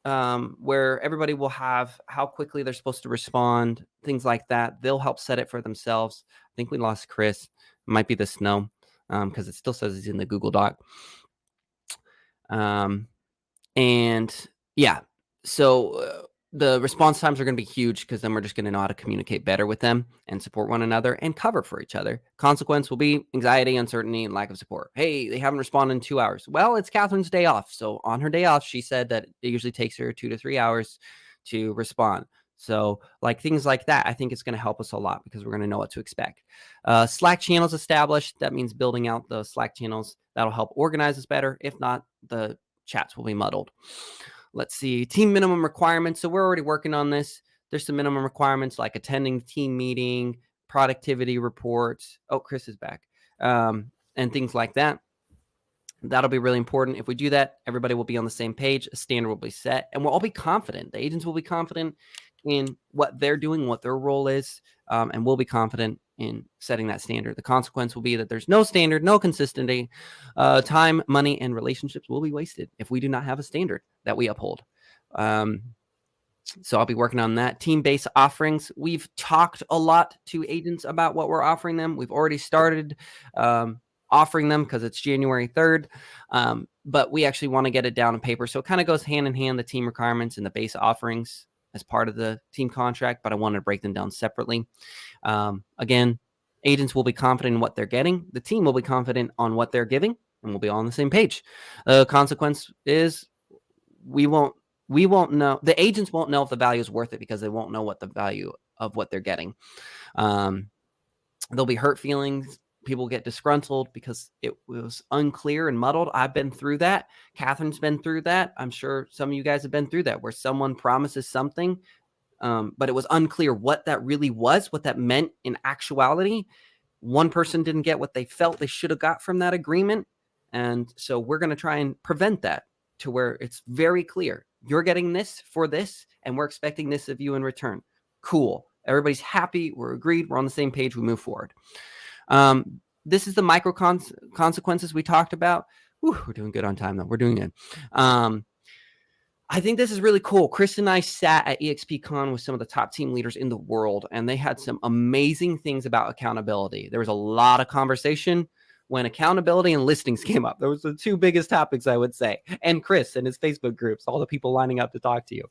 where everybody will have how quickly they're supposed to respond, things like that. They'll help set it for themselves. I think we lost Chris. It might be the snow because it still says he's in the Google Doc. And yeah, so the response times are going to be huge because then we're just going to know how to communicate better with them and support one another and cover for each other. Consequence will be anxiety, uncertainty, and lack of support. Hey, they haven't responded in 2 hours. Well, it's Catherine's day off. So on her day off, she said that it usually takes her 2 to 3 hours to respond. So like things like that, I think it's going to help us a lot because we're going to know what to expect. Slack channels established. That means building out the Slack channels. That'll help organize us better. If not, the chats will be muddled. Let's see, team minimum requirements. So we're already working on this. There's some minimum requirements like attending team meeting, productivity reports. Oh, Chris is back. And things like that. That'll be really important. If we do that, everybody will be on the same page. A standard will be set and we'll all be confident. The agents will be confident in what they're doing, what their role is, and we'll be confident in setting that standard. The consequence will be that there's no standard, no consistency. Time, money, and relationships will be wasted if we do not have a standard that we uphold. So I'll be working on that. Team-based offerings. We've talked a lot to agents about what we're offering them. We've already started offering them because it's January 3rd. But we actually want to get it down on paper. So it kind of goes hand in hand, the team requirements and the base offerings as part of the team contract, but I wanted to break them down separately. Again, agents will be confident in what they're getting. The team will be confident on what they're giving, and we'll be all on the same page. The consequence is we won't know. The agents won't know if the value is worth it because they won't know what the value of what they're getting. There'll be hurt feelings. People get disgruntled because it was unclear and muddled. I've been through that. Catherine's been through that. I'm sure some of you guys have been through that, where someone promises something, but it was unclear what that really was, what that meant in actuality. One person didn't get what they felt they should have got from that agreement. And so we're going to try and prevent that to where it's very clear. You're getting this for this, and we're expecting this of you in return. Cool. Everybody's happy. We're agreed. We're on the same page. We move forward. This is the micro consequences we talked about. Whew, we're doing good on time, though. We're doing good. I think this is really cool. Chris and I sat at EXPCon with some of the top team leaders in the world, and they had some amazing things about accountability. There was a lot of conversation when accountability and listings came up. Those were the two biggest topics, I would say. And Chris and his Facebook groups, all the people lining up to talk to you.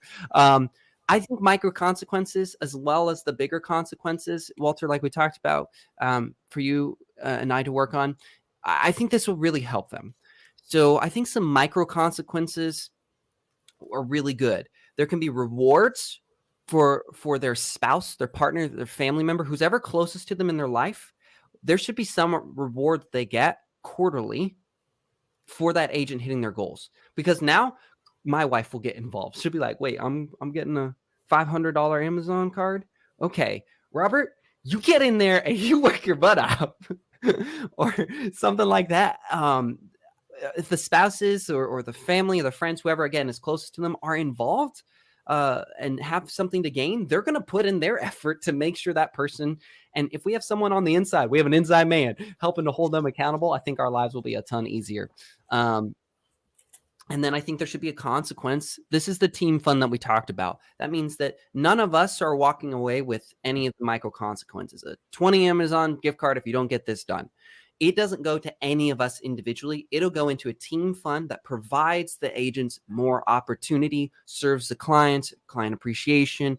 I think micro consequences as well as the bigger consequences, Walter, like we talked about, for you and I to work on, I think this will really help them. So I think some micro consequences are really good. There can be rewards for their spouse, their partner, their family member, who's ever closest to them in their life. There should be some reward that they get quarterly for that agent hitting their goals. Because now my wife will get involved. She'll be like, wait, I'm getting a $500 Amazon card. Okay, Robert, you get in there and you work your butt out or something like that. if the spouses or the family or the friends, whoever, again, is closest to them, are involved and have something to gain, they're going to put in their effort to make sure that person. And if we have someone on the inside, we have an inside man helping to hold them accountable, I think our lives will be a ton easier. And then I think there should be a consequence. This is the team fund that we talked about. That means that none of us are walking away with any of the micro consequences. A 20 Amazon gift card if you don't get this done. It doesn't go to any of us individually. It'll go into a team fund that provides the agents more opportunity, serves the client appreciation,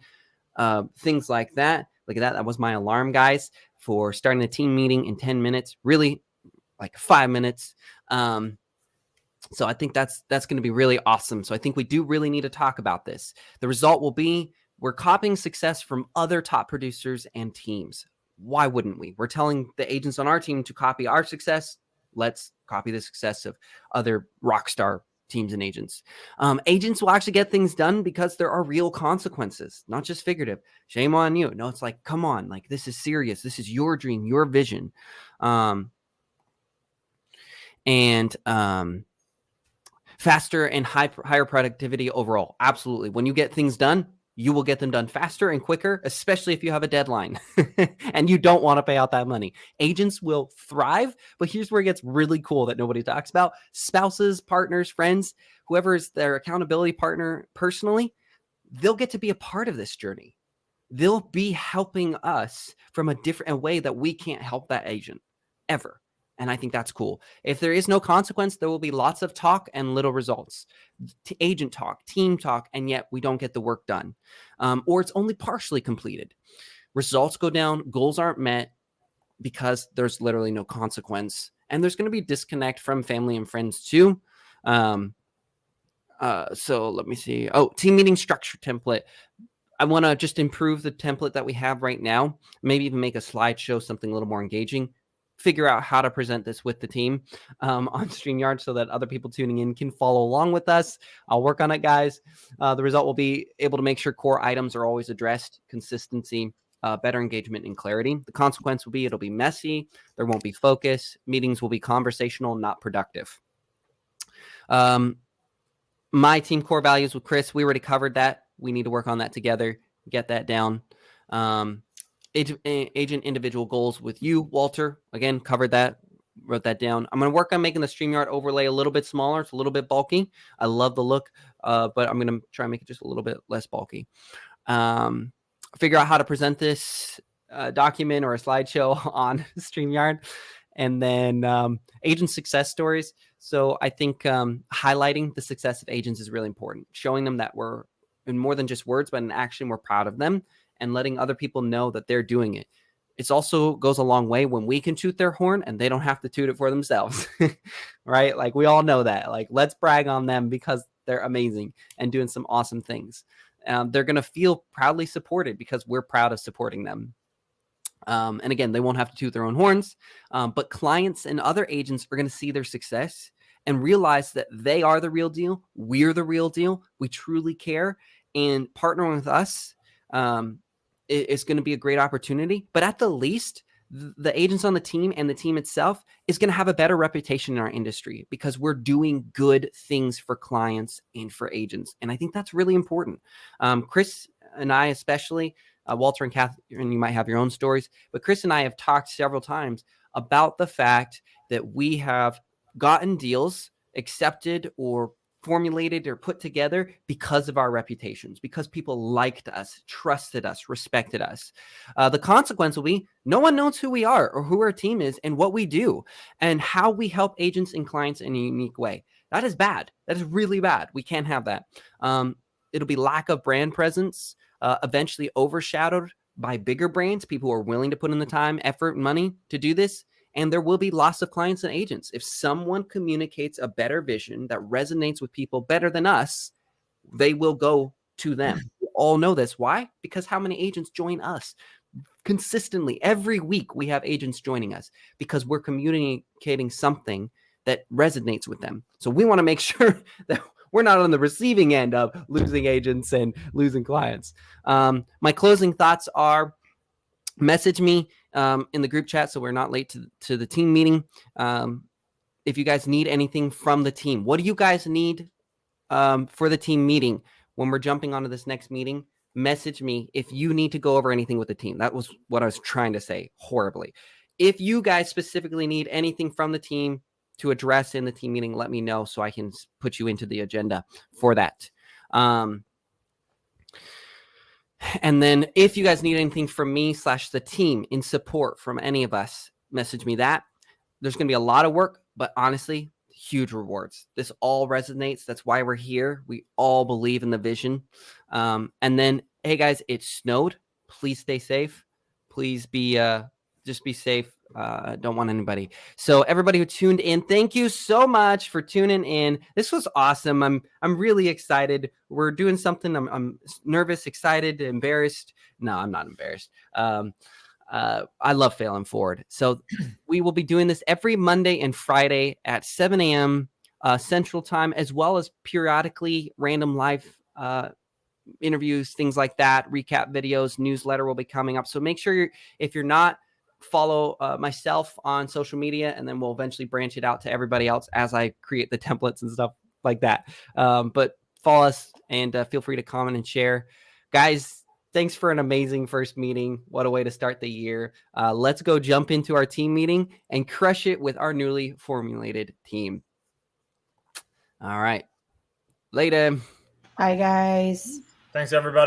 things like that. Look at that. That was my alarm, guys, for starting the team meeting in 10 minutes, really like 5 minutes. So I think that's going to be really awesome. So I think we do really need to talk about this. The result will be we're copying success from other top producers and teams. Why wouldn't we? We're telling the agents on our team to copy our success. Let's copy the success of other rock star teams and agents. Agents will actually get things done because there are real consequences, not just figurative. Shame on you. No, it's like, come on, like this is serious. This is your dream, your vision. Faster and higher productivity overall. Absolutely. When you get things done, you will get them done faster and quicker, especially if you have a deadline and you don't want to pay out that money. Agents will thrive, but here's where it gets really cool that nobody talks about. Spouses, partners, friends, whoever is their accountability partner personally, they'll get to be a part of this journey. They'll be helping us from a way that we can't help that agent ever. And I think that's cool. If there is no consequence, there will be lots of talk and little results. Agent talk, team talk, and yet we don't get the work done. Or it's only partially completed. Results go down, goals aren't met because there's literally no consequence. And there's going to be disconnect from family and friends too. So let me see. Oh, team meeting structure template. I want to just improve the template that we have right now. Maybe even make a slideshow, something a little more engaging. Figure out how to present this with the team on StreamYard so that other people tuning in can follow along with us. I'll work on it, guys. The result will be able to make sure core items are always addressed, consistency, better engagement, and clarity. The consequence will be it'll be messy. There won't be focus. Meetings will be conversational, not productive. My team core values with Chris, we already covered that. We need to work on that together, get that down. Agent individual goals with you, Walter. Again, covered that, wrote that down. I'm going to work on making the StreamYard overlay a little bit smaller. It's a little bit bulky. I love the look, but I'm going to try and make it just a little bit less bulky. Figure out how to present this document or a slideshow on StreamYard. And then agent success stories. So I think highlighting the success of agents is really important. Showing them that we're in more than just words, but in action, we're proud of them. And letting other people know that they're doing it. It also goes a long way when we can toot their horn and they don't have to toot it for themselves, right? Like we all know that. Like let's brag on them because they're amazing and doing some awesome things. They're going to feel proudly supported because we're proud of supporting them. And again, they won't have to toot their own horns, but clients and other agents are going to see their success and realize that they are the real deal. We're the real deal. We truly care, and partnering with us is going to be a great opportunity. But at the least, the agents on the team and the team itself is going to have a better reputation in our industry because we're doing good things for clients and for agents. And I think that's really important. Chris and I, especially, Walter and Catherine, you might have your own stories, but Chris and I have talked several times about the fact that we have gotten deals accepted or formulated or put together because of our reputations, because people liked us, trusted us, respected us. The consequence will be no one knows who we are or who our team is and what we do and how we help agents and clients in a unique way. That is bad. That is really bad. We can't have that. It'll be lack of brand presence, eventually overshadowed by bigger brands, people who are willing to put in the time, effort, and money to do this. And there will be loss of clients and agents. If someone communicates a better vision that resonates with people better than us, they will go to them. We all know this. Why? Because how many agents join us? Consistently, every week we have agents joining us because we're communicating something that resonates with them. So we want to make sure that we're not on the receiving end of losing agents and losing clients. My closing thoughts are, message me in the group chat so we're not late to the team meeting. if you guys need anything from the team. What do you guys need for the team meeting? When we're jumping onto this next meeting, message me if you need to go over anything with the team. That was what I was trying to say horribly. If you guys specifically need anything from the team to address in the team meeting, let me know so I can put you into the agenda for that. And then if you guys need anything from me / the team in support from any of us, message me that. There's going to be a lot of work, but honestly, huge rewards. This all resonates. That's why we're here. We all believe in the vision. And then, hey guys, it snowed. Please stay safe. Please just be safe. Don't want anybody. So everybody who tuned in, thank you so much for tuning in. This was awesome. I'm really excited. We're doing something. I'm nervous, excited, embarrassed. No, I'm not embarrassed. I love failing forward. So we will be doing this every Monday and Friday at 7 a.m. Central Time, as well as periodically random live interviews, things like that, recap videos, newsletter will be coming up. So make sure if you're not, follow myself on social media, and then we'll eventually branch it out to everybody else as I create the templates and stuff like that. But follow us and feel free to comment and share. Guys, thanks for an amazing first meeting. What a way to start the year. Let's go jump into our team meeting and crush it with our newly formulated team. All right. Later. Bye, guys. Thanks, everybody.